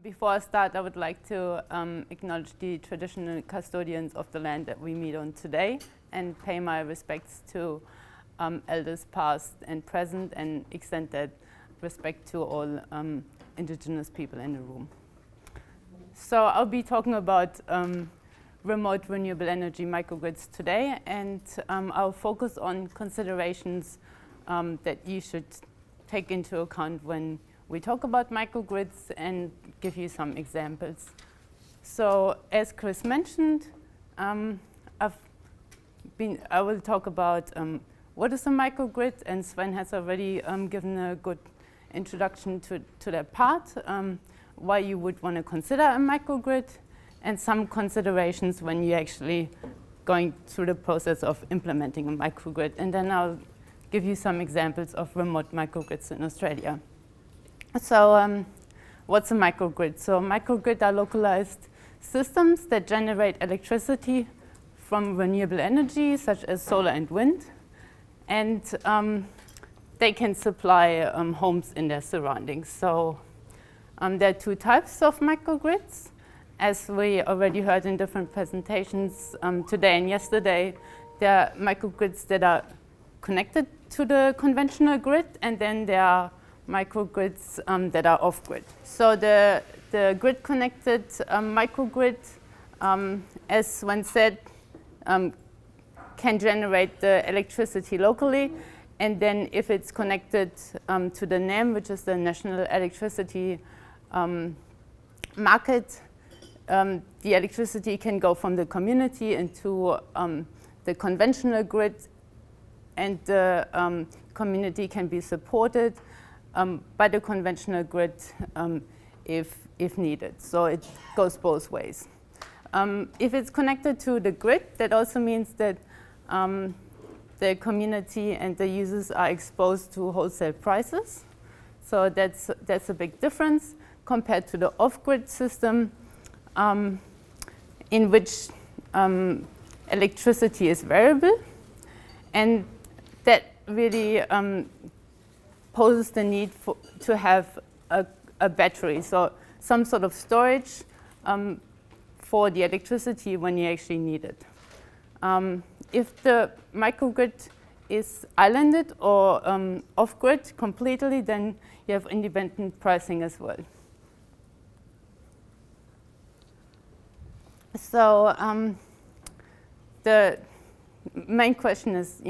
Before I start, I would like to acknowledge the traditional custodians of the land that we meet on today and pay my respects to elders past and present, and extend that respect to all Indigenous people in the room. So I'll be talking about remote renewable energy microgrids today, and I'll focus on considerations that you should take into account when we talk about microgrids and give you some examples. So as Chris mentioned, I will talk about what is a microgrid, and Sven has already given a good introduction to that part, why you would want to consider a microgrid, and some considerations when you're actually going through the process of implementing a microgrid. And then I'll give you some examples of remote microgrids in Australia. So what's a microgrid? So microgrid are localized systems that generate electricity from renewable energy, such as solar and wind. And they can supply homes in their surroundings. So there are two types of microgrids. As we already heard in different presentations today and yesterday, there are microgrids that are connected to the conventional grid, and then there are microgrids that are off-grid. So the grid-connected microgrid, as Sven said, can generate the electricity locally, and then if it's connected to the NEM, which is the National Electricity Market, the electricity can go from the community into the conventional grid, and the community can be supported by the conventional grid if needed. So it goes both ways. If it's connected to the grid, that also means that the community and the users are exposed to wholesale prices. So that's a big difference compared to the off-grid system, in which electricity is variable, and that really poses the need to have a battery, so some sort of storage for the electricity when you actually need it. If the microgrid is islanded or off-grid completely, then you have independent pricing as well. So the main question is,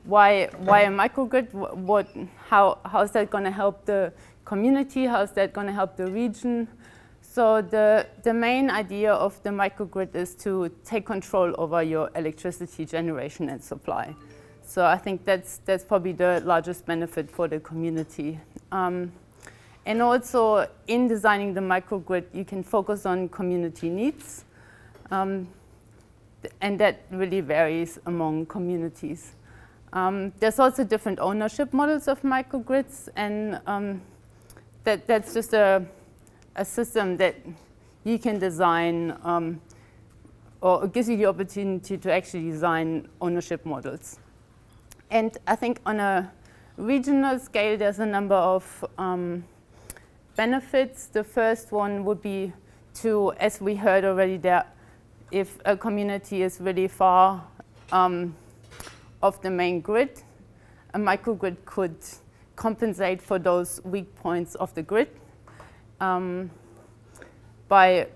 why a microgrid? How is that going to help the community? How is that going to help the region? So the main idea of the microgrid is to take control over your electricity generation and supply. So I think that's probably the largest benefit for the community. And also in designing the microgrid, you can focus on community needs. And that really varies among communities. There's also different ownership models of microgrids, and that's just a system that you can design, or it gives you the opportunity to actually design ownership models. And I think on a regional scale, there's a number of benefits. The first one would be to, as we heard already, that if a community is really far off the main grid, a microgrid could compensate for those weak points of the grid by,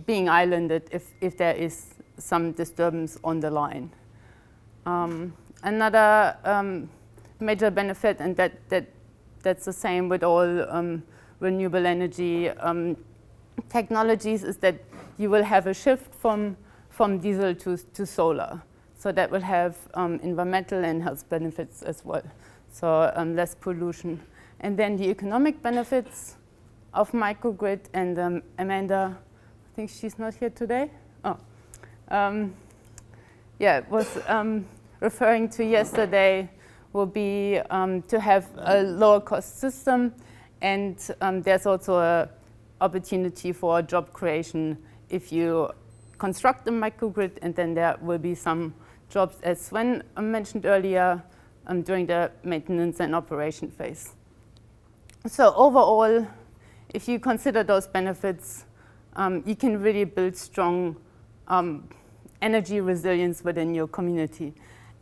being islanded if there is some disturbance on the line. Another major benefit, and that's the same with all renewable energy technologies, is that you will have a shift from diesel to solar. So that will have environmental and health benefits as well. So less pollution. And then the economic benefits of microgrid, and Amanda, I think she's not here today. Was referring to yesterday, will be to have a lower cost system, and there's also an opportunity for job creation if you construct a microgrid, and then there will be some jobs, as Sven mentioned earlier, during the maintenance and operation phase. So overall, if you consider those benefits, you can really build strong energy resilience within your community.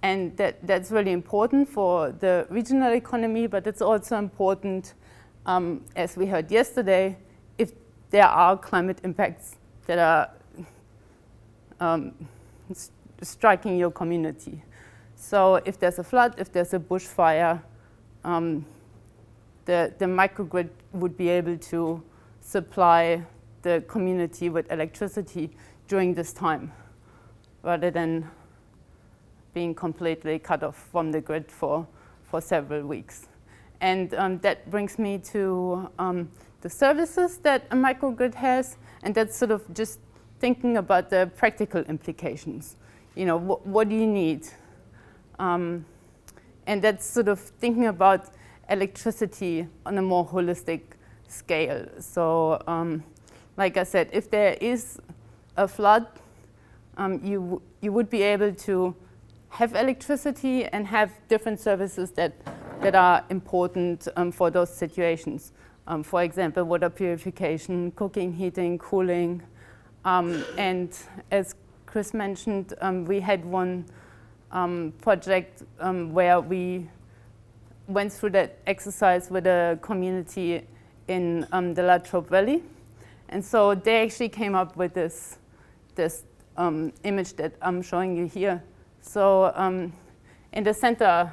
And that's really important for the regional economy, but it's also important, as we heard yesterday, if there are climate impacts that are striking your community. So if there's a flood, if there's a bushfire, the microgrid would be able to supply the community with electricity during this time, rather than being completely cut off from the grid for several weeks. And that brings me to the services that a microgrid has, and that's sort of just thinking about the practical implications. You know, what do you need? And that's sort of thinking about electricity on a more holistic scale. So, like I said, if there is a flood, you would be able to have electricity and have different services that are important for those situations. For example, water purification, cooking, heating, cooling. And as Chris mentioned, we had one project where we went through that exercise with a community in the La Trobe Valley. And so they actually came up with this image that I'm showing you here. So in the center,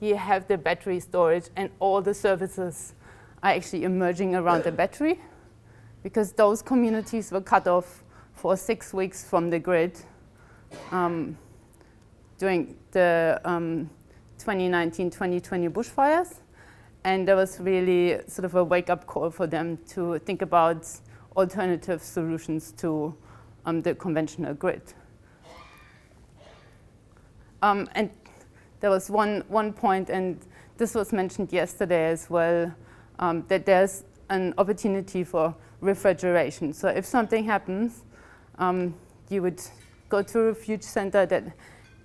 you have the battery storage, and all the services are actually emerging around the battery, because those communities were cut off for 6 weeks from the grid during the 2019-2020 bushfires. And there was really sort of a wake-up call for them to think about alternative solutions to the conventional grid. And there was one point, and this was mentioned yesterday as well, that there's an opportunity for refrigeration. So if something happens, you would go to a refuge center that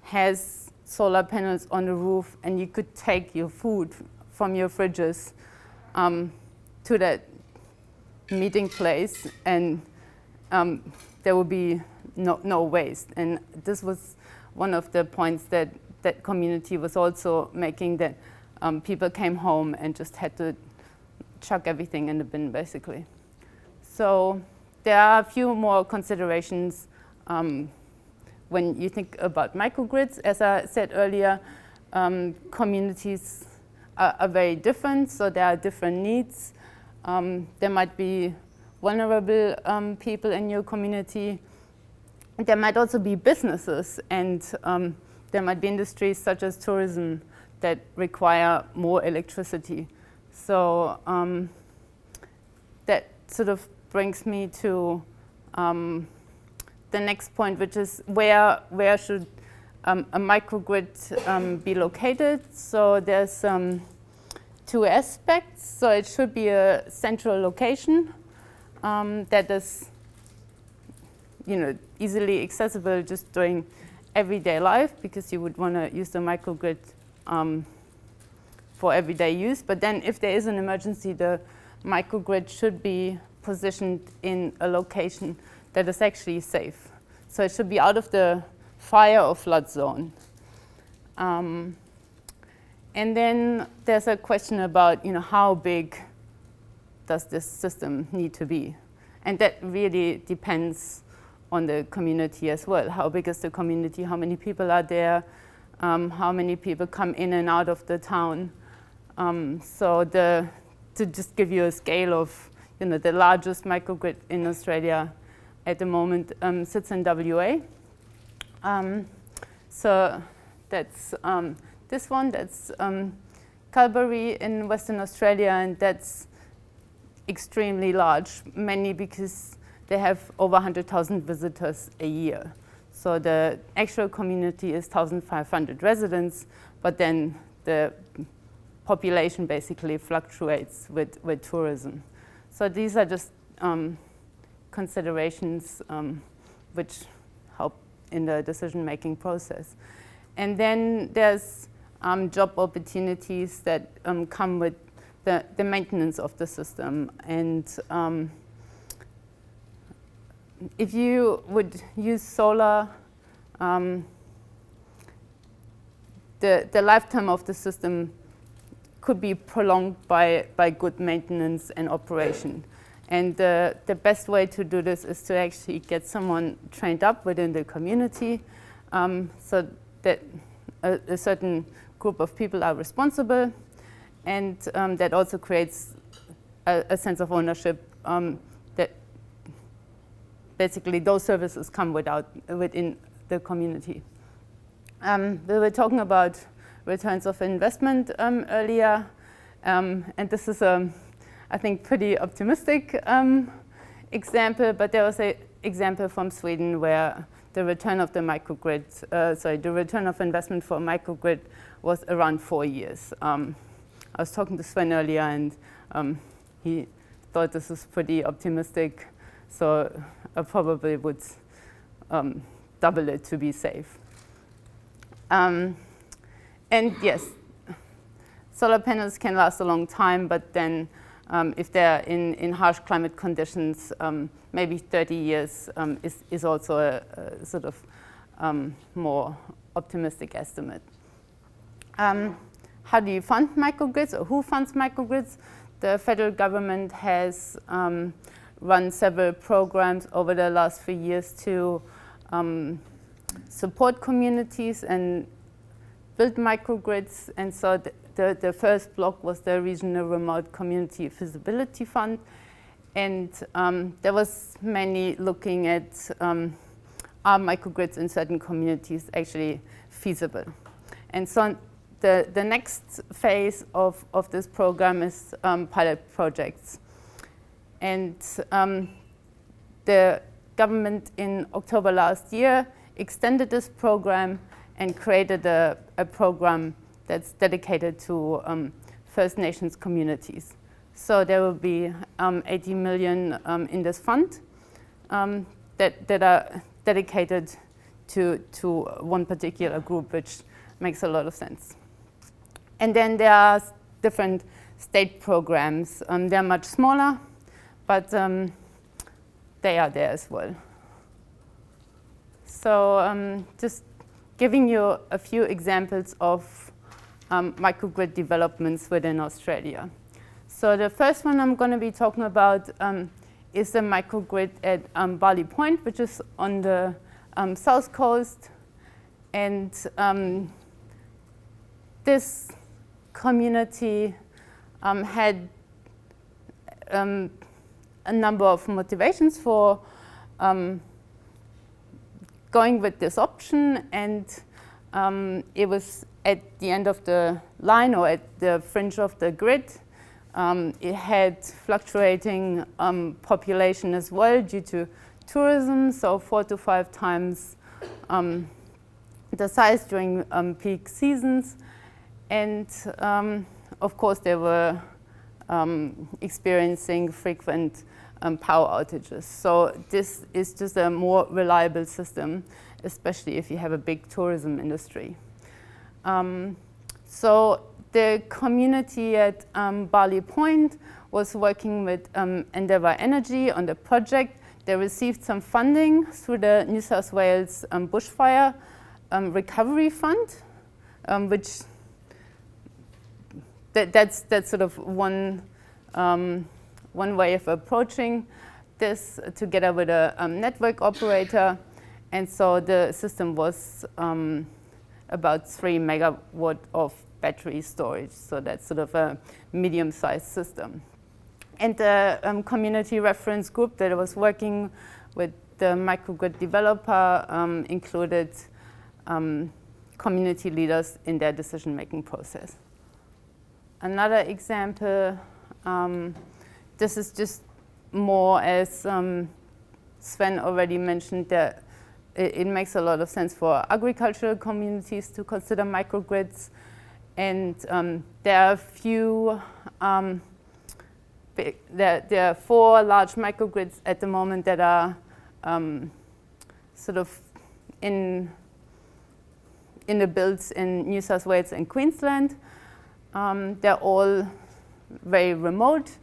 has solar panels on the roof, and you could take your food from your fridges to that meeting place, and there will be no waste. And this was one of the points that community was also making, that people came home and just had to chuck everything in the bin, basically. So there are a few more considerations when you think about microgrids. As I said earlier, communities are very different, so there are different needs. There might be vulnerable people in your community. There might also be businesses, and there might be industries such as tourism that require more electricity. So that sort of brings me to the next point, which is where should a microgrid be located. So there's two aspects. So it should be a central location that is, easily accessible just during everyday life, because you would want to use the microgrid for everyday use. But then if there is an emergency, the microgrid should be positioned in a location that is actually safe. So it should be out of the fire or flood zone. And then there's a question about, how big does this system need to be? And that really depends on the community as well. How big is the community? How many people are there? How many people come in and out of the town? So to just give you a scale of, the largest microgrid in Australia at the moment sits in WA. So that's this one, that's Kalbarri in Western Australia, and that's extremely large, mainly because they have over 100,000 visitors a year. So the actual community is 1,500 residents, but then the population basically fluctuates with tourism. So these are just considerations which help in the decision-making process. And then there's job opportunities that come with the maintenance of the system. And if you would use solar, the lifetime of the system could be prolonged by good maintenance and operation. And the best way to do this is to actually get someone trained up within the community, so that a certain group of people are responsible, and that also creates a sense of ownership, that basically those services come within the community. We were talking about returns of investment earlier, and this is I think pretty optimistic example, but there was an example from Sweden where the return of the microgrid, the return of investment for a microgrid was around 4 years. I was talking to Sven earlier, and he thought this was pretty optimistic, so I probably would double it to be safe. And yes, solar panels can last a long time, but then if they're in harsh climate conditions, maybe 30 years is also a sort of more optimistic estimate. How do you fund microgrids, or who funds microgrids? The federal government has run several programs over the last few years to support communities and build microgrids. And so the first block was the Regional Remote Community Feasibility Fund. And there was mainly looking at are microgrids in certain communities actually feasible. And so the next phase of this program is pilot projects. And the government in October last year extended this program and created a program that's dedicated to First Nations communities. So there will be 80 million in this fund that are dedicated to one particular group, which makes a lot of sense. And then there are different state programs. They're much smaller, but they are there as well. So just giving you a few examples of microgrid developments within Australia. So the first one I'm going to be talking about is the microgrid at Barley Point, which is on the south coast. And this community had a number of motivations for going with this option, and it was at the end of the line, or at the fringe of the grid. It had fluctuating population as well due to tourism, so 4 to 5 times the size during peak seasons. And of course, they were experiencing frequent power outages. So this is just a more reliable system, especially if you have a big tourism industry. So the community at Barley Point was working with Endeavour Energy on the project. They received some funding through the New South Wales Bushfire Recovery Fund, which that's sort of one way of approaching this, together with a network operator. And so the system was about 3 megawatt of battery storage. So that's sort of a medium-sized system. And the community reference group that was working with the microgrid developer included community leaders in their decision-making process. Another example, this is just more, as Sven already mentioned, that it makes a lot of sense for agricultural communities to consider microgrids. And there are a few, there are 4 large microgrids at the moment that are sort of in the builds in New South Wales and Queensland. They're all very remote.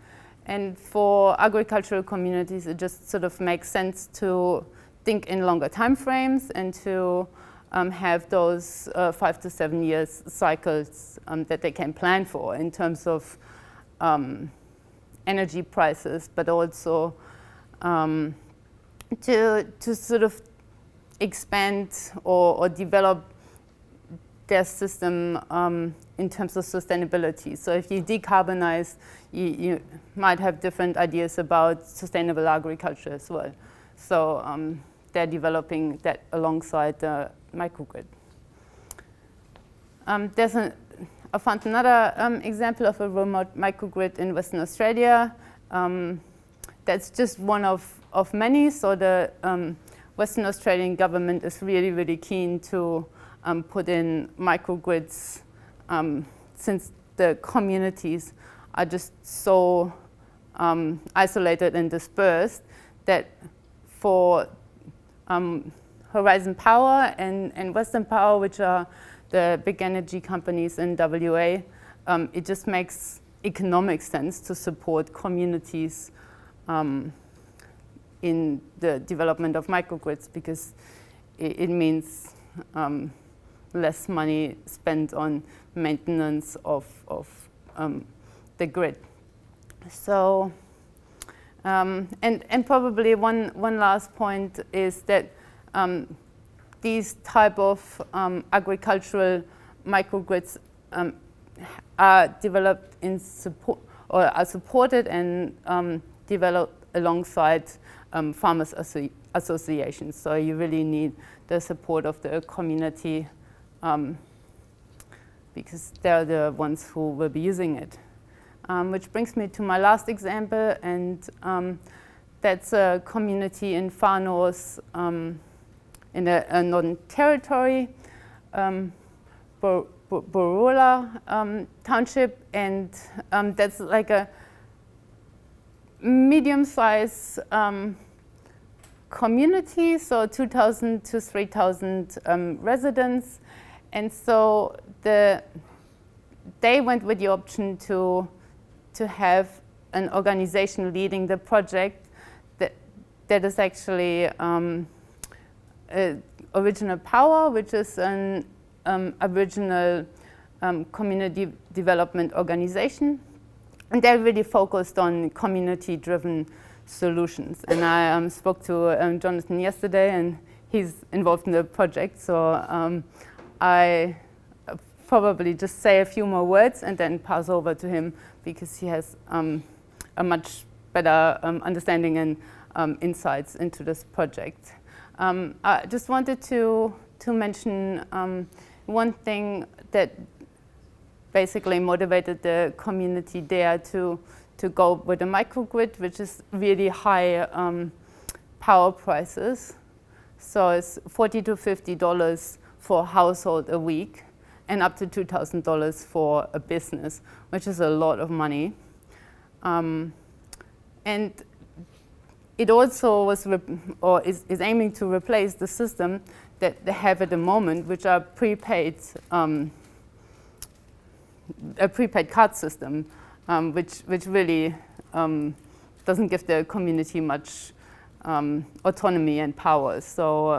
And for agricultural communities, it just sort of makes sense to think in longer time frames and to have those 5 to 7 years cycles that they can plan for in terms of energy prices, but also to sort of expand or develop their system in terms of sustainability. So if you decarbonize, you might have different ideas about sustainable agriculture as well. So they're developing that alongside the microgrid. I found another example of a remote microgrid in Western Australia. That's just one of many. So the Western Australian government is really, really keen to put in microgrids since the communities are just so isolated and dispersed that for Horizon Power and Western Power, which are the big energy companies in WA, it just makes economic sense to support communities in the development of microgrids because it means less money spent on maintenance of the grid. So, and probably one last point is that these type of agricultural microgrids are developed in support or are supported and developed alongside farmers associations. So you really need the support of the community because they're the ones who will be using it. Which brings me to my last example, and that's a community in far north in a Northern Territory, Boroola Township, and that's like a medium-sized community, so 2,000 to 3,000 residents. And so they went with the option to have an organization leading the project that is actually Original Power, which is an Aboriginal community development organization. And they're really focused on community-driven solutions. And I spoke to Jonathan yesterday, and he's involved in the project. So I probably just say a few more words and then pass over to him because he has a much better understanding and insights into this project. I just wanted to mention one thing that basically motivated the community there to go with a microgrid, which is really high power prices. So it's $40 to $50 for a household a week and up to $2,000 for a business, which is a lot of money. And it also was is aiming to replace the system that they have at the moment, which are a prepaid card system, which really doesn't give the community much autonomy and power. So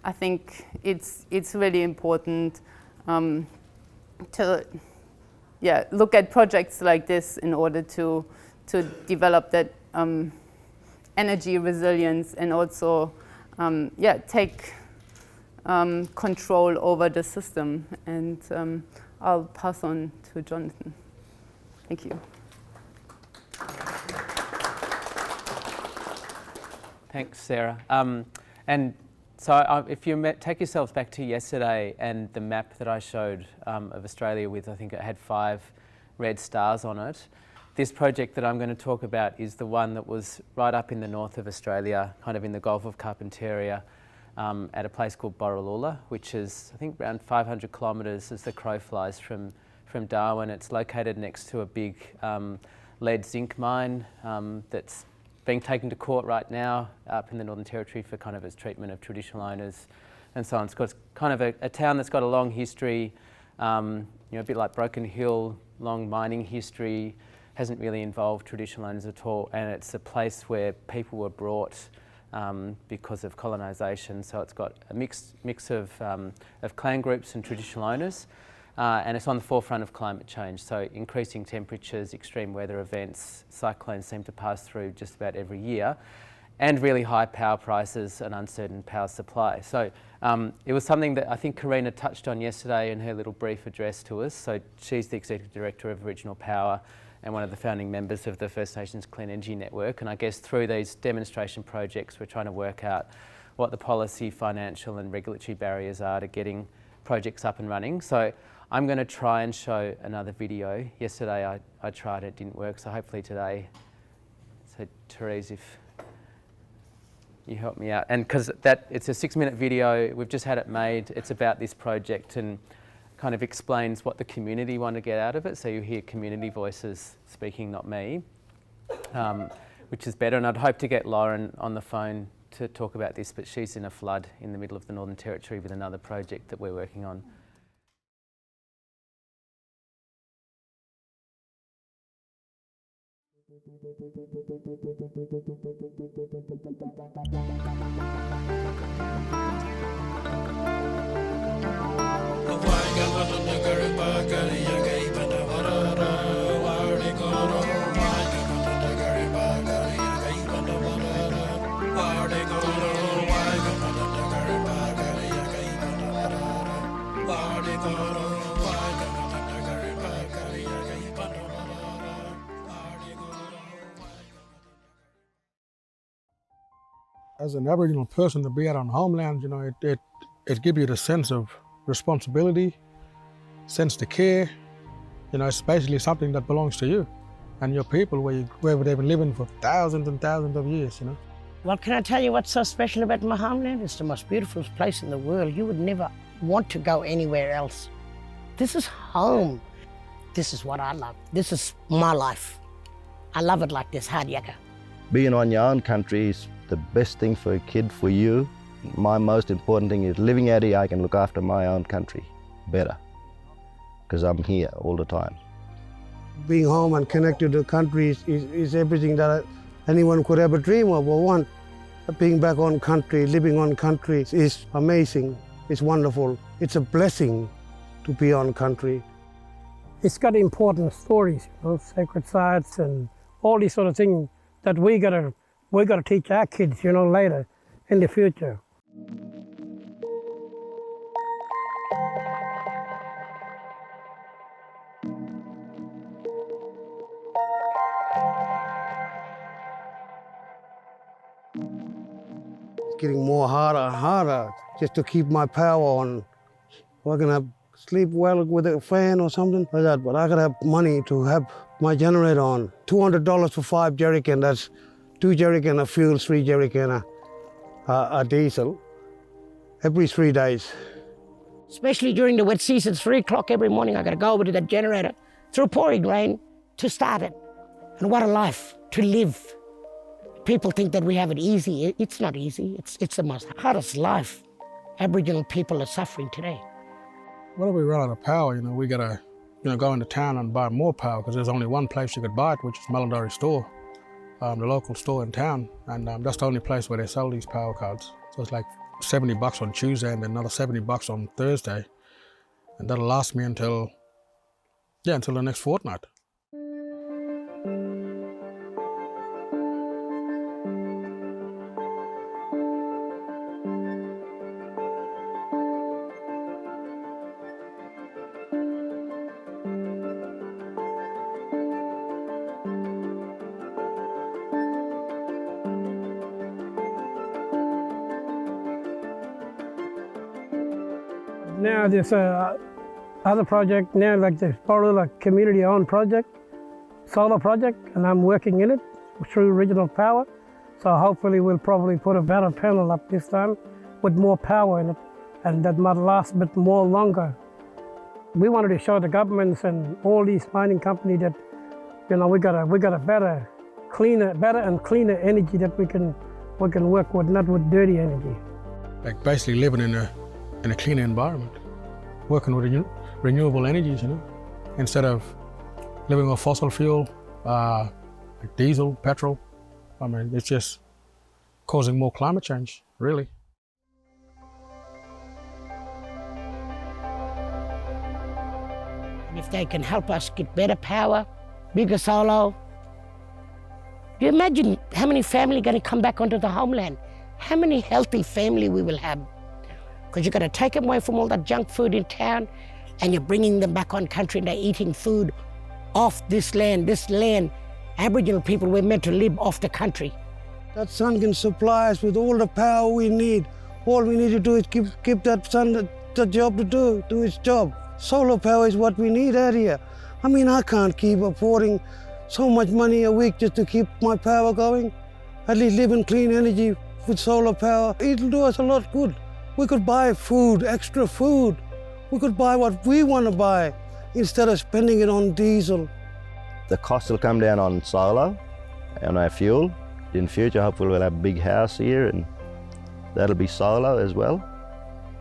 I think it's really important to look at projects like this in order to develop that energy resilience and also take control over the system. And I'll pass on to Jonathan. Thank you. Thanks, Sarah. And so if you take yourselves back to yesterday and the map that I showed of Australia with, I think it had 5 red stars on it, this project that I'm going to talk about is the one that was right up in the north of Australia, kind of in the Gulf of Carpentaria, at a place called Borroloola, which is, I think, around 500 kilometres as the crow flies from Darwin. It's located next to a big lead zinc mine that's being taken to court right now up in the Northern Territory for kind of its treatment of traditional owners and so on. It's got kind of a town that's got a long history, a bit like Broken Hill, long mining history, hasn't really involved traditional owners at all, and it's a place where people were brought because of colonisation. So it's got a mix of clan groups and traditional owners, and it's on the forefront of climate change. So increasing temperatures, extreme weather events, cyclones seem to pass through just about every year, and really high power prices and uncertain power supply. So it was something that I think Karina touched on yesterday in her little brief address to us. So she's the Executive Director of Aboriginal Power and one of the founding members of the First Nations Clean Energy Network. And I guess through these demonstration projects, we're trying to work out what the policy, financial and regulatory barriers are to getting projects up and running. So I'm going to try and show another video. Yesterday I tried, it didn't work, so hopefully today. So Therese, if you help me out. And because it's a 6-minute video, we've just had it made, it's about this project and kind of explains what the community want to get out of it. So you hear community voices speaking, not me, which is better. And I'd hope to get Lauren on the phone to talk about this, but she's in a flood in the middle of the Northern Territory with another project that we're working on. As an Aboriginal person, to be out on homeland, you know, it gives you the sense of responsibility, sense to care. You know, it's basically something that belongs to you and your people, where they've been living for thousands and thousands of years, you know. Well, can I tell you what's so special about my homeland? It's the most beautiful place in the world. You would never want to go anywhere else. This is home. This is what I love. This is my life. I love it like this, hard yakka. Being on your own country is the best thing for a kid, for you. My most important thing is living out here, I can look after my own country better because I'm here all the time. Being home and connected to the country is everything that anyone could ever dream of or want. Being back on country, living on country is amazing, it's wonderful. It's a blessing to be on country. It's got important stories, you know, sacred sites and all these sort of things that we gotta teach our kids, you know, later in the future. It's getting more harder and harder just to keep my power on. I can have sleep well with a fan or something like that, but I gotta have money to have my generator on. $200 for 5 jerrycans, that's 2 jerrycans of fuel, 3 jerrycans of diesel every 3 days. Especially during the wet season, 3 o'clock every morning, I gotta go over to that generator through pouring rain to start it. And what a life to live. People think that we have it easy. It's not easy. It's the most hardest life Aboriginal people are suffering today. Whenever we run out of power, you know, we gotta, you know, go into town and buy more power because there's only one place you could buy it, which is Malindori store, the local store in town, and that's the only place where they sell these power cards. So it's like $70 on Tuesday and then another $70 on Thursday, and that'll last me until the next fortnight. Now this other project now, like this part of a community-owned project, solar project, and I'm working in it through Regional Power. So hopefully we'll probably put a better panel up this time with more power in it, and that might last a bit more longer. We wanted to show the governments and all these mining companies that, you know, we got a better and cleaner energy that we can work with, not with dirty energy. Like basically living in a cleaner environment, working with renewable energies, you know, instead of living off fossil fuel, like diesel, petrol. I mean, it's just causing more climate change, really. And if they can help us get better power, bigger solar, do you imagine how many family are going to come back onto the homeland? How many healthy family we will have? Because you're going to take them away from all that junk food in town, and you're bringing them back on country and they're eating food off this land. This land, Aboriginal people were meant to live off the country. That sun can supply us with all the power we need. All we need to do is give that sun the job to do its job. Solar power is what we need out here. I mean, I can't keep affording so much money a week just to keep my power going. At least live in clean energy with solar power. It'll do us a lot of good. We could buy food, extra food. We could buy what we want to buy instead of spending it on diesel. The cost will come down on solar and our fuel. In future, hopefully we'll have a big house here and that'll be solar as well.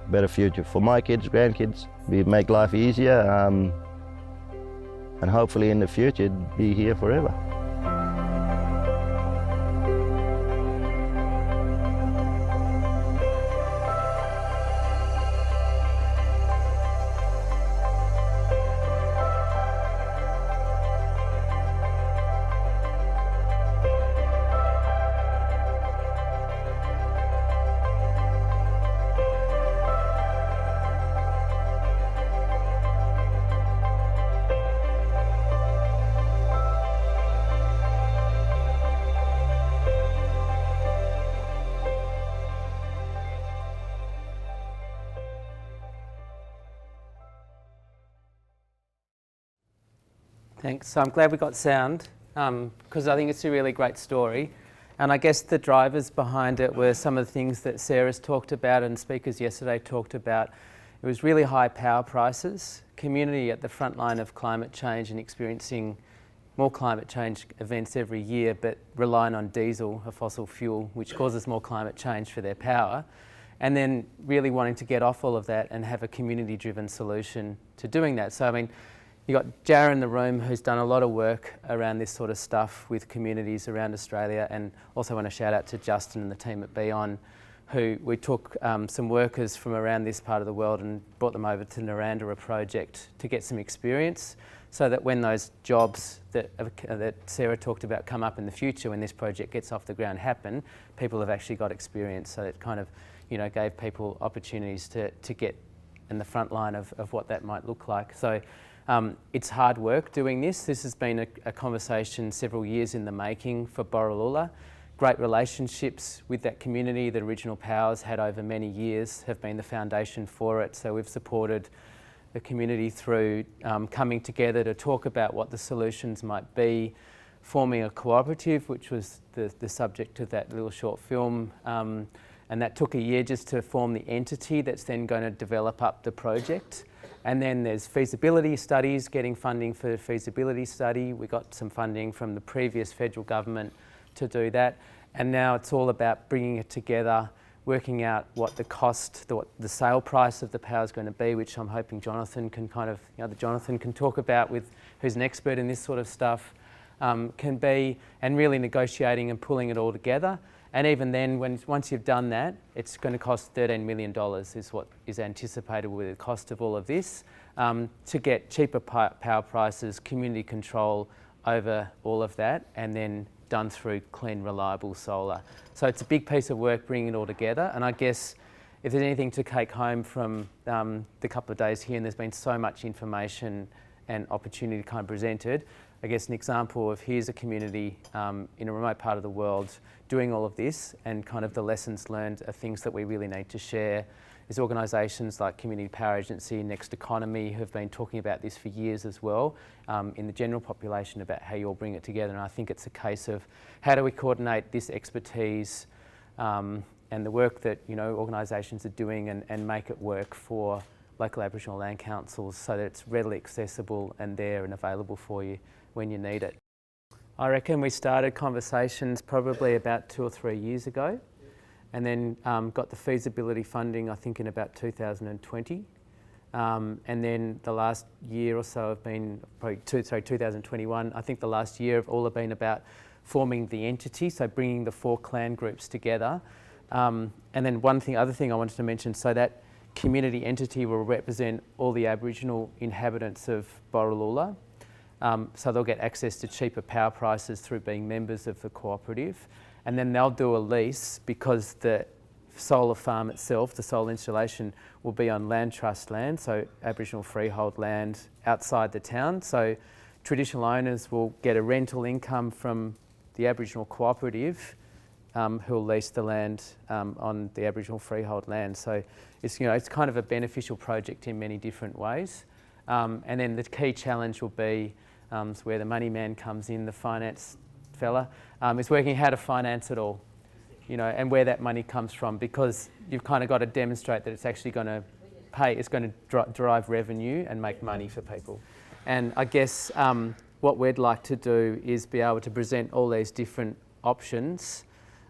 Better future for my kids, grandkids. We make life easier and hopefully in the future be here forever. Thanks. So I'm glad we got sound because I think it's a really great story. And I guess the drivers behind it were some of the things that Sarah's talked about and speakers yesterday talked about. It was really high power prices, community at the front line of climate change and experiencing more climate change events every year, but relying on diesel, a fossil fuel, which causes more climate change for their power. And then really wanting to get off all of that and have a community-driven solution to doing that. So, I mean, you got Jara in the room who's done a lot of work around this sort of stuff with communities around Australia, and also want to shout out to Justin and the team at Beyond, who we took some workers from around this part of the world and brought them over to Narandera project to get some experience, so that when those jobs that Sarah talked about come up in the future, when this project gets off the ground happen, people have actually got experience. So it kind of, you know, gave people opportunities to get in the front line of what that might look like. So it's hard work doing this. This has been a conversation several years in the making for Borroloola. Great relationships with that community that Original Powers had over many years have been the foundation for it. So we've supported the community through coming together to talk about what the solutions might be, forming a cooperative, which was the subject of that little short film. And that took a year just to form the entity that's then going to develop up the project. And then there's feasibility studies, getting funding for the feasibility study. We got some funding from the previous federal government to do that. And now it's all about bringing it together, working out what the cost, what the sale price of the power is going to be, which I'm hoping Jonathan can Jonathan can talk about, who's an expert in this sort of stuff, can be, and really negotiating and pulling it all together. And even then, once you've done that, it's going to cost $13 million is what is anticipated with the cost of all of this, to get cheaper power prices, community control over all of that, and then done through clean, reliable solar. So it's a big piece of work bringing it all together. And I guess if there's anything to take home from the couple of days here, and there's been so much information and opportunity kind of presented, I guess an example of here's a community in a remote part of the world doing all of this, and kind of the lessons learned are things that we really need to share. There's organisations like Community Power Agency, Next Economy, who have been talking about this for years as well, in the general population, about how you all bring it together. And I think it's a case of how do we coordinate this expertise and the work that, you know, organisations are doing, and make it work for local Aboriginal land councils so that it's readily accessible and there and available for you when you need it. I reckon we started conversations probably about 2 or 3 years ago, and then got the feasibility funding I think in about 2020, And then the last year or so have been, 2021, I think the last year have all been about forming the entity, so bringing the 4 clan groups together. And then other thing I wanted to mention, so that community entity will represent all the Aboriginal inhabitants of Borroloola. So they'll get access to cheaper power prices through being members of the cooperative. And then they'll do a lease because the solar farm itself, the solar installation, will be on land trust land, so Aboriginal freehold land outside the town. So traditional owners will get a rental income from the Aboriginal cooperative who'll lease the land on the Aboriginal freehold land. So it's, it's kind of a beneficial project in many different ways. And then the key challenge will be where the money man comes in, the finance fella, is working how to finance it all, and where that money comes from, because you've kind of got to demonstrate that it's actually going to pay, it's going to drive revenue and make money for people. And I guess what we'd like to do is be able to present all these different options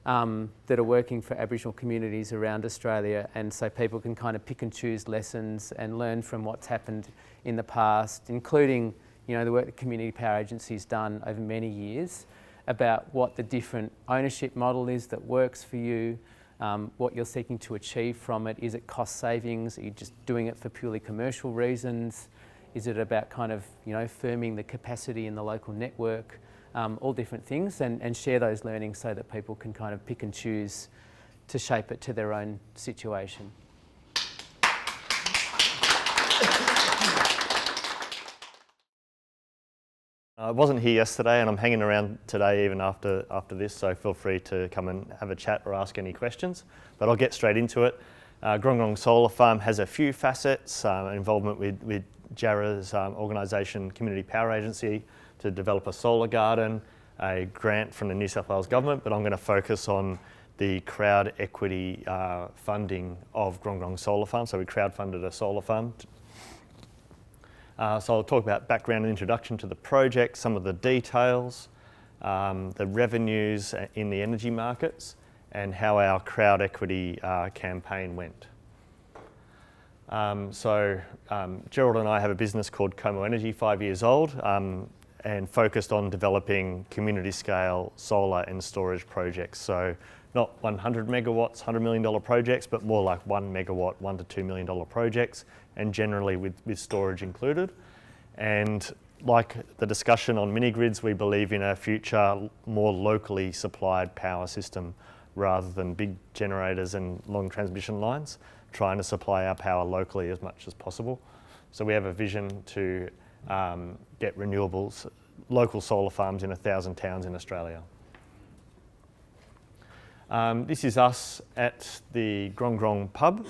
that are working for Aboriginal communities around Australia, and so people can kind of pick and choose lessons and learn from what's happened in the past, including the work the Community Power Agency's done over many years about what the different ownership model is that works for you, what you're seeking to achieve from it. Is it cost savings? Are you just doing it for purely commercial reasons? Is it about kind of firming the capacity in the local network? All different things, and share those learnings so that people can kind of pick and choose to shape it to their own situation. I wasn't here yesterday, and I'm hanging around today even after this, so feel free to come and have a chat or ask any questions. But I'll get straight into it. Grong Solar Farm has a few facets, involvement with JARA's organisation, Community Power Agency, to develop a solar garden, a grant from the New South Wales Government, but I'm going to focus on the crowd equity funding of Grong Solar Farm. So we crowdfunded a solar farm. So I'll talk about background and introduction to the project, some of the details, the revenues in the energy markets, and how our crowd equity campaign went. Gerald and I have a business called Komo Energy, 5 years old, and focused on developing community scale solar and storage projects. So not 100 megawatts, $100 million projects, but more like 1 megawatt, $1 to $2 million projects, and generally with storage included. And like the discussion on mini grids, we believe in a future more locally supplied power system rather than big generators and long transmission lines, trying to supply our power locally as much as possible. So we have a vision to get renewables, local solar farms in 1,000 towns in Australia. This is us at the Grong pub.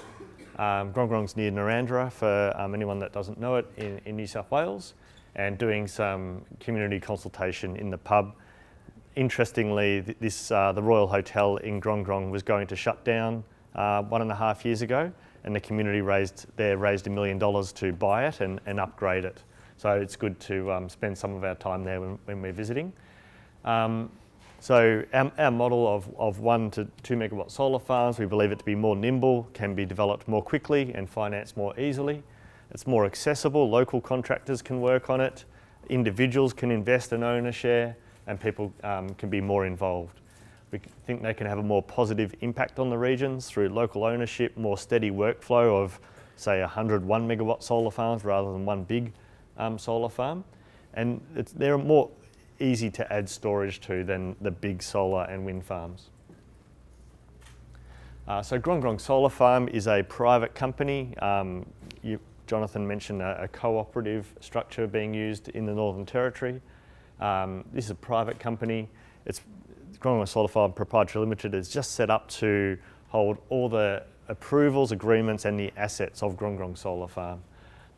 Grong's near Narrandera for anyone that doesn't know it in New South Wales, and doing some community consultation in the pub. Interestingly, the Royal Hotel in Grong was going to shut down 1.5 years ago, and the community raised $1 million to buy it and upgrade it. So it's good to spend some of our time there when we're visiting. So our model of 1 to 2 megawatt solar farms, we believe it to be more nimble, can be developed more quickly and financed more easily. It's more accessible, local contractors can work on it, individuals can invest and own a share, and people can be more involved. We think they can have a more positive impact on the regions through local ownership, more steady workflow of, say, 100 1 megawatt solar farms rather than one big solar farm. And they're more easy to add storage to than the big solar and wind farms. So Grong Solar Farm is a private company. Jonathan mentioned a cooperative structure being used in the Northern Territory. This is a private company. Grong Solar Farm Proprietary Limited is just set up to hold all the approvals, agreements and the assets of Grong Solar Farm.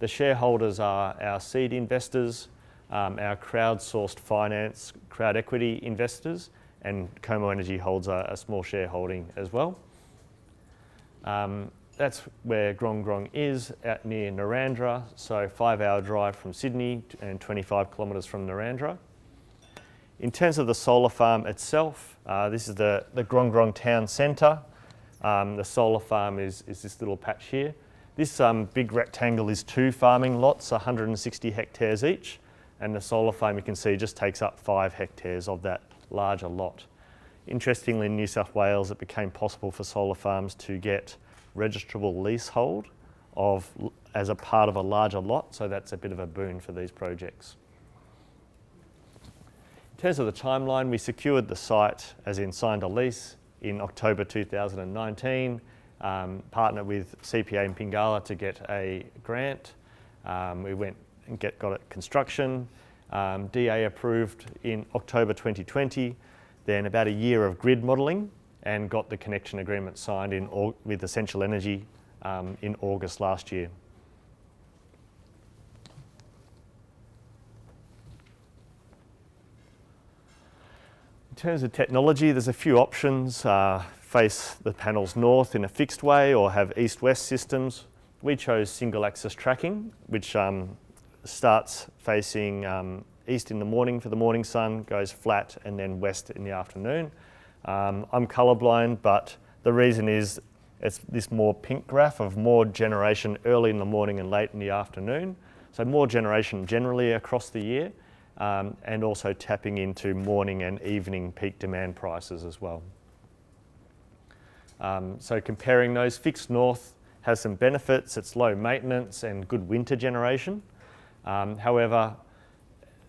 The shareholders are our seed investors, our crowdsourced finance, crowd equity investors, and Komo Energy holds a small shareholding as well. That's where Grong is, out near Narrandera, so 5-hour drive from Sydney and 25 kilometres from Narrandera. In terms of the solar farm itself, this is the Grong town centre. The solar farm is this little patch here. This big rectangle is 2 farming lots, 160 hectares each, and the solar farm you can see just takes up 5 hectares of that larger lot. Interestingly, in New South Wales, it became possible for solar farms to get registrable leasehold as a part of a larger lot, so that's a bit of a boon for these projects. In terms of the timeline, we secured the site, as in signed a lease, in October 2019, partnered with CPA in Pingala to get a grant. We went and got it construction, DA approved in October 2020, then about a year of grid modelling and got the connection agreement signed with Essential Energy in August last year. In terms of technology, there's a few options. Face the panels north in a fixed way or have east-west systems. We chose single axis tracking, which starts facing east in the morning for the morning sun, goes flat, and then west in the afternoon. I'm colourblind, but the reason is it's this more pink graph of more generation early in the morning and late in the afternoon. So more generation generally across the year, and also tapping into morning and evening peak demand prices as well. So comparing those, fixed north has some benefits. It's low maintenance and good winter generation. However,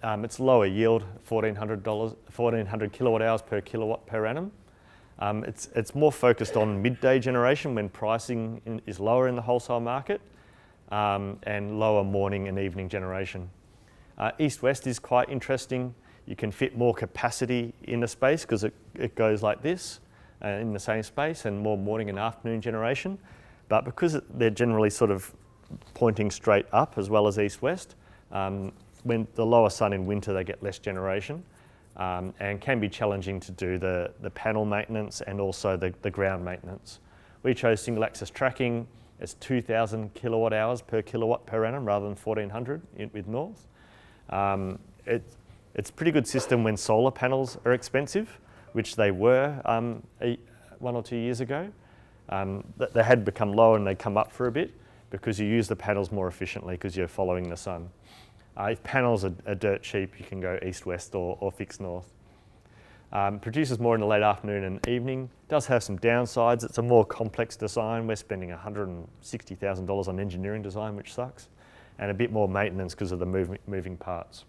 it's lower yield, $1,400 kilowatt hours per kilowatt per annum. It's more focused on midday generation when pricing is lower in the wholesale market, and lower morning and evening generation. East-west is quite interesting. You can fit more capacity in a space because it goes like this in the same space, and more morning and afternoon generation. But because they're generally sort of pointing straight up as well as east-west, when the lower sun in winter they get less generation, and can be challenging to do the panel maintenance and also the ground maintenance. We chose single axis tracking. It's 2,000 kilowatt hours per kilowatt per annum rather than 1,400 with north. It's a pretty good system when solar panels are expensive, which they were 1 or 2 years ago. They had become lower and they come up for a bit because you use the panels more efficiently because you're following the sun. If panels are dirt cheap, you can go east-west or fixed north. Produces more in the late afternoon and evening. Does have some downsides. It's a more complex design. We're spending $160,000 on engineering design, which sucks, and a bit more maintenance because of the moving parts.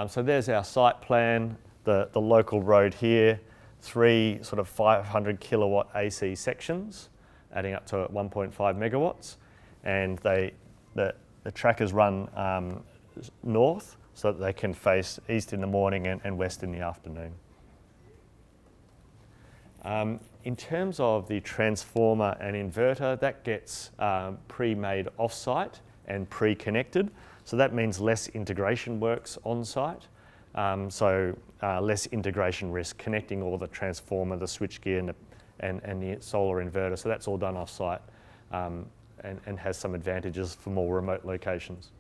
So there's our site plan, the local road here, 3 sort of 500 kilowatt AC sections, adding up to 1.5 megawatts, and the trackers run north so that they can face east in the morning and west in the afternoon. In terms of the transformer and inverter, that gets pre-made off-site and pre-connected. So that means less integration works on-site. Less integration risk, connecting all the transformer, the switchgear and the solar inverter. So that's all done off-site and has some advantages for more remote locations.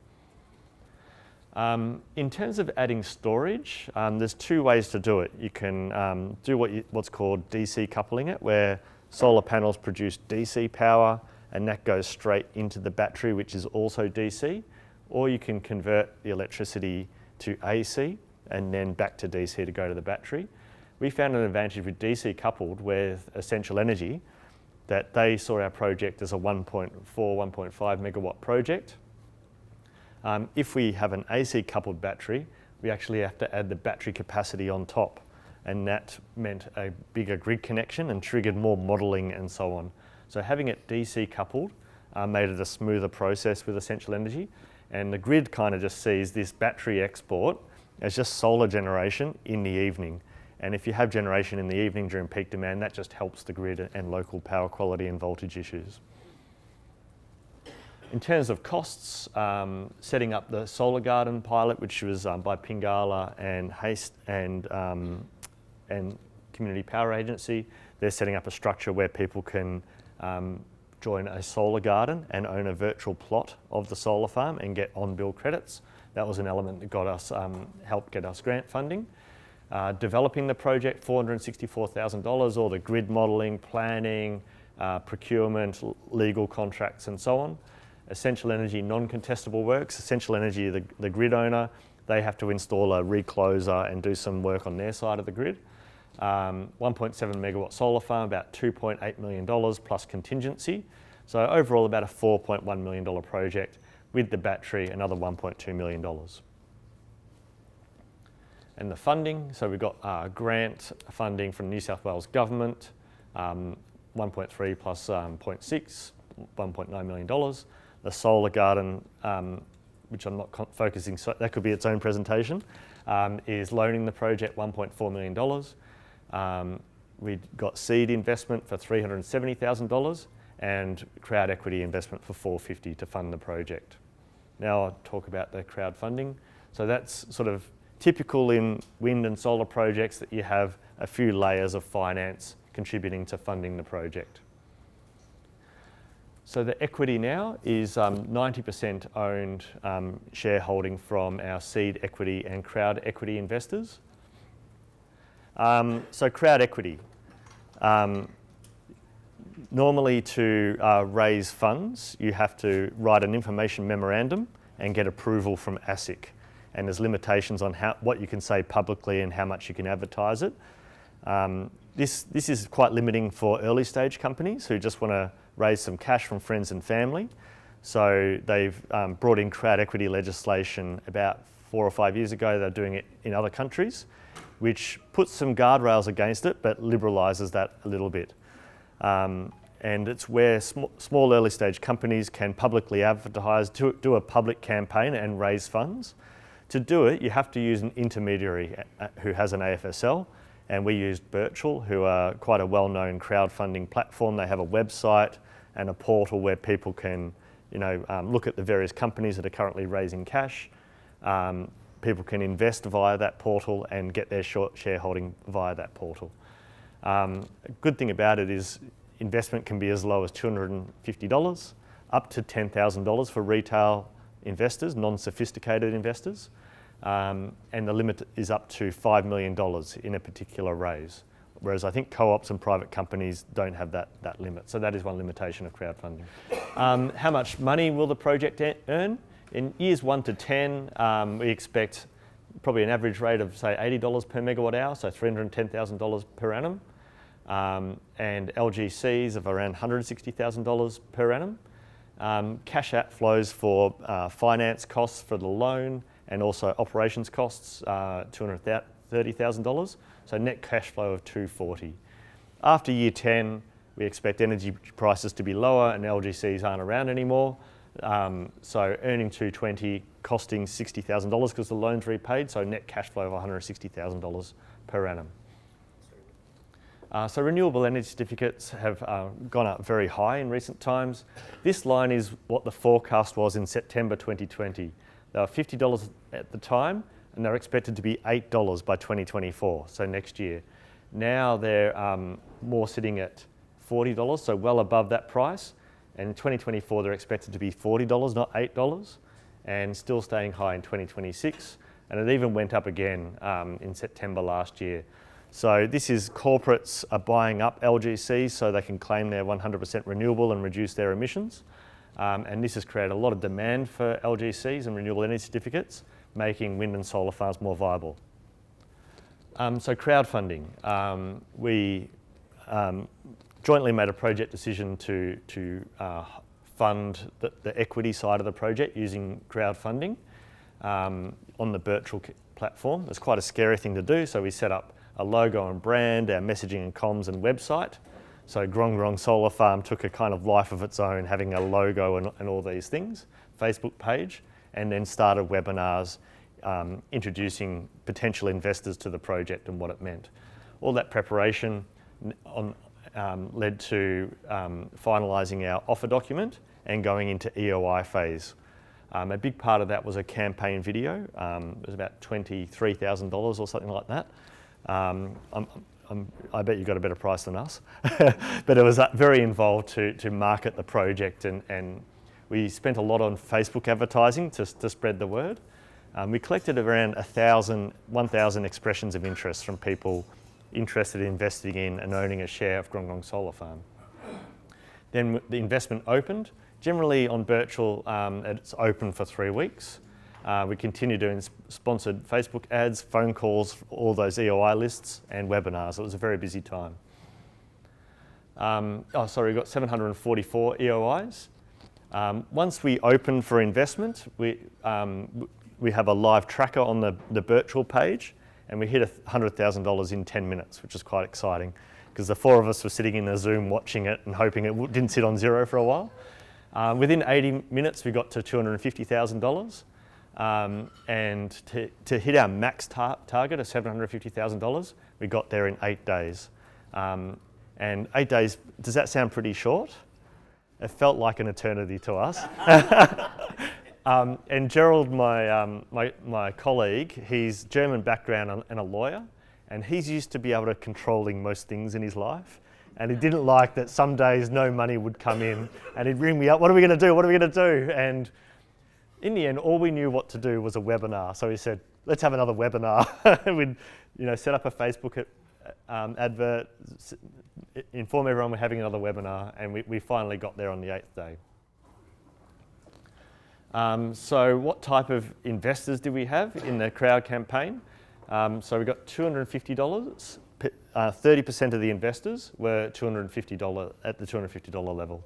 In terms of adding storage, there's 2 ways to do it. You can do what's called DC coupling it, where solar panels produce DC power and that goes straight into the battery, which is also DC, or you can convert the electricity to AC and then back to DC to go to the battery. We found an advantage with DC coupled with Essential Energy that they saw our project as a 1.4, 1.5 megawatt project. If we have an AC coupled battery, we actually have to add the battery capacity on top, and that meant a bigger grid connection and triggered more modelling and so on. So having it DC coupled made it a smoother process with Essential Energy, and the grid kind of just sees this battery export as just solar generation in the evening. And if you have generation in the evening during peak demand, that just helps the grid and local power quality and voltage issues. In terms of costs, setting up the solar garden pilot, which was by Pingala and Haste and Community Power Agency, they're setting up a structure where people can join a solar garden and own a virtual plot of the solar farm and get on-bill credits. That was an element that got us, helped get us grant funding. Developing the project, $464,000, all the grid modelling, planning, procurement, legal contracts and so on. Essential energy, non-contestable works. Essential energy, the grid owner, they have to install a recloser and do some work on their side of the grid. 1.7 megawatt solar farm, about $2.8 million plus contingency. So overall about a $4.1 million project with the battery, another $1.2 million. And the funding, so we've got grant funding from New South Wales Government, 1.3 plus 0.6, $1.9 million. The solar garden, which I'm not focusing, so that could be its own presentation, is loaning the project $1.4 million. We got seed investment for $370,000 and crowd equity investment for $450,000 to fund the project. Now I'll talk about the crowdfunding. So that's sort of typical in wind and solar projects, that you have a few layers of finance contributing to funding the project. So the equity now is 90% owned shareholding from our seed equity and crowd equity investors. So crowd equity. Normally to raise funds, you have to write an information memorandum and get approval from ASIC. And there's limitations on what you can say publicly and how much you can advertise it. This is quite limiting for early stage companies who just want to raise some cash from friends and family. So they've brought in crowd equity legislation about 4 or 5 years ago. They're doing it in other countries, which puts some guardrails against it, but liberalises that a little bit. And it's where small early stage companies can publicly advertise, do a public campaign and raise funds. To do it, you have to use an intermediary who has an AFSL, and we used Birchal, who are quite a well-known crowdfunding platform. They have a website and a portal where people can, look at the various companies that are currently raising cash. People can invest via that portal and get their shareholding via that portal. A good thing about it is investment can be as low as $250, up to $10,000 for retail investors, non-sophisticated investors. And the limit is up to $5 million in a particular raise. Whereas I think co-ops and private companies don't have that limit. So that is one limitation of crowdfunding. How much money will the project earn? In years 1 to 10, we expect probably an average rate of, say, $80 per megawatt hour, so $310,000 per annum. And LGCs of around $160,000 per annum. Cash outflows for finance costs for the loan and also operations costs, $230,000. So net cash flow of $240,000. After year 10, we expect energy prices to be lower and LGCs aren't around anymore. So earning $220,000, costing $60,000 because the loan's repaid, so net cash flow of $160,000 per annum. So renewable energy certificates have gone up very high in recent times. This line is what the forecast was in September 2020. They were $50 at the time, and they're expected to be $8 by 2024, so next year. Now they're more sitting at $40, so well above that price. And in 2024, they're expected to be $40, not $8, and still staying high in 2026. And it even went up again in September last year. So this is corporates are buying up LGCs so they can claim they're 100% renewable and reduce their emissions. And this has created a lot of demand for LGCs and renewable energy certificates, making wind and solar farms more viable. So crowdfunding. We jointly made a project decision to fund the equity side of the project using crowdfunding on the Birchal platform. It's quite a scary thing to do, so we set up a logo and brand, our messaging and comms and website. So Grong Grong Solar Farm took a kind of life of its own, having a logo and all these things, Facebook page, and then started webinars introducing potential investors to the project and what it meant. All that preparation led to finalising our offer document and going into EOI phase. A big part of that was a campaign video. It was about $23,000 or something like that. I bet you got a better price than us, but it was very involved to market the project, and we spent a lot on Facebook advertising to spread the word. We collected around 1,000 expressions of interest from people interested in investing in and owning a share of Grong Grong Solar Farm. Then the investment opened. Generally on Birchall, it's open for 3 weeks. We continue doing sponsored Facebook ads, phone calls, all those EOI lists and webinars. It was a very busy time. We got 744 EOIs. Once we open for investment, we have a live tracker on the Birchall page, and we hit $100,000 in 10 minutes, which is quite exciting because the 4 of us were sitting in a Zoom watching it and hoping it didn't sit on zero for a while. Within 80 minutes, we got to $250,000. And to hit our max target of $750,000, we got there in 8 days. And 8 days, does that sound pretty short? It felt like an eternity to us. And Gerald, my colleague, he's German background and a lawyer, and he's used to be able to controlling most things in his life. And he didn't like that some days no money would come in, and he'd ring me up, what are we going to do? What are we going to do? And in the end, all we knew what to do was a webinar. So he said, let's have another webinar. We'd set up a Facebook advert, inform everyone we're having another webinar, and we finally got there on the 8th day. So what type of investors did we have in the crowd campaign? So we got $250. 30% of the investors were $250 at the $250 level.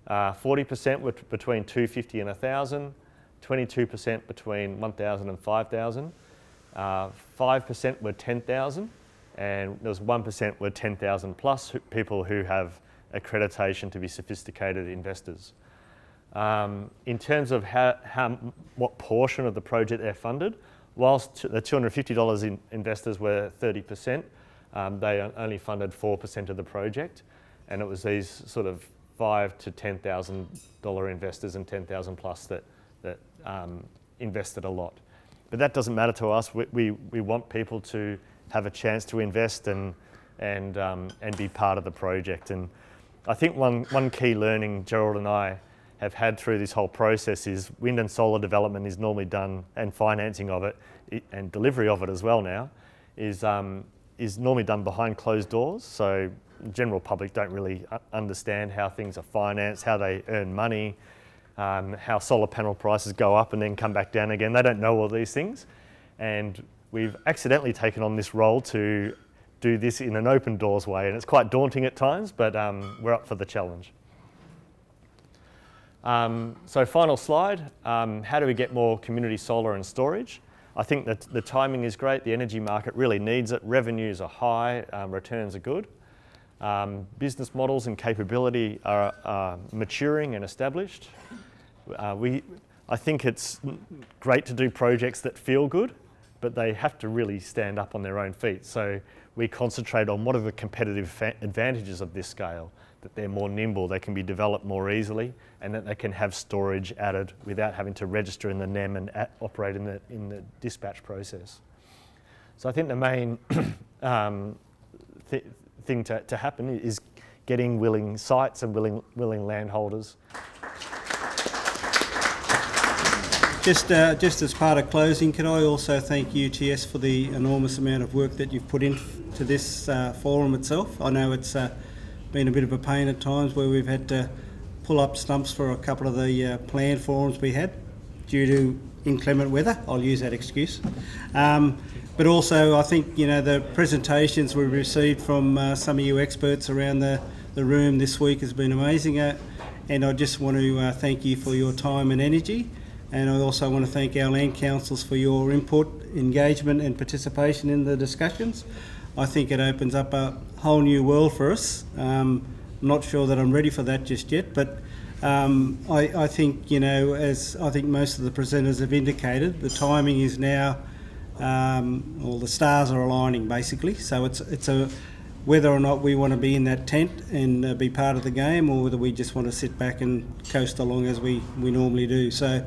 40% were between $250 and $1,000. 22% between $1,000 and $5,000. 5% were $10,000, and there was 1% were $10,000 plus people who have accreditation to be sophisticated investors. In terms of what portion of the project they're funded, whilst the $250 investors were 30%, they only funded 4% of the project, and it was these sort of $5,000 to $10,000 investors and 10,000 plus that invested a lot. But that doesn't matter to us. We want people to have a chance to invest and be part of the project. And I think one key learning Gerald and I have had through this whole process is wind and solar development is normally done, and financing of it and delivery of it as well now is normally done behind closed doors. So the general public don't really understand how things are financed, how they earn money, how solar panel prices go up and then come back down again. They don't know all these things. And we've accidentally taken on this role to do this in an open doors way, and it's quite daunting at times, but we're up for the challenge. So final slide, how do we get more community solar and storage? I think that the timing is great. The energy market really needs it. Revenues are high, returns are good. Business models and capability are maturing and established. I think it's great to do projects that feel good, but they have to really stand up on their own feet. So we concentrate on what are the competitive advantages of this scale, that they're more nimble, they can be developed more easily, and that they can have storage added without having to register in the NEM and operate in the dispatch process. So I think the main thing to happen is getting willing sites and willing landholders. Just as part of closing, can I also thank UTS for the enormous amount of work that you've put into this forum itself. I know it's been a bit of a pain at times where we've had to pull up stumps for a couple of the planned forums we had due to inclement weather. I'll use that excuse. But also I think the presentations we received from some of you experts around the room this week has been amazing, and I just want to thank you for your time and energy. And I also want to thank our land councils for your input, engagement and participation in the discussions. I think it opens up a whole new world for us. I'm not sure that I'm ready for that just yet, but I think, as I think most of the presenters have indicated, the timing is now, or the stars are aligning basically. So it's a whether or not we want to be in that tent and be part of the game, or whether we just want to sit back and coast along as we normally do. So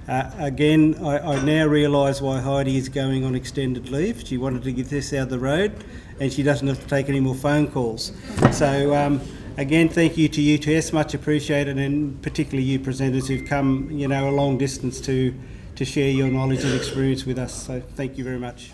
again, I now realise why Heidi is going on extended leave. She wanted to get this out of the road and she doesn't have to take any more phone calls. So again, thank you to UTS, much appreciated, and particularly you presenters who've come a long distance to share your knowledge and experience with us. So thank you very much.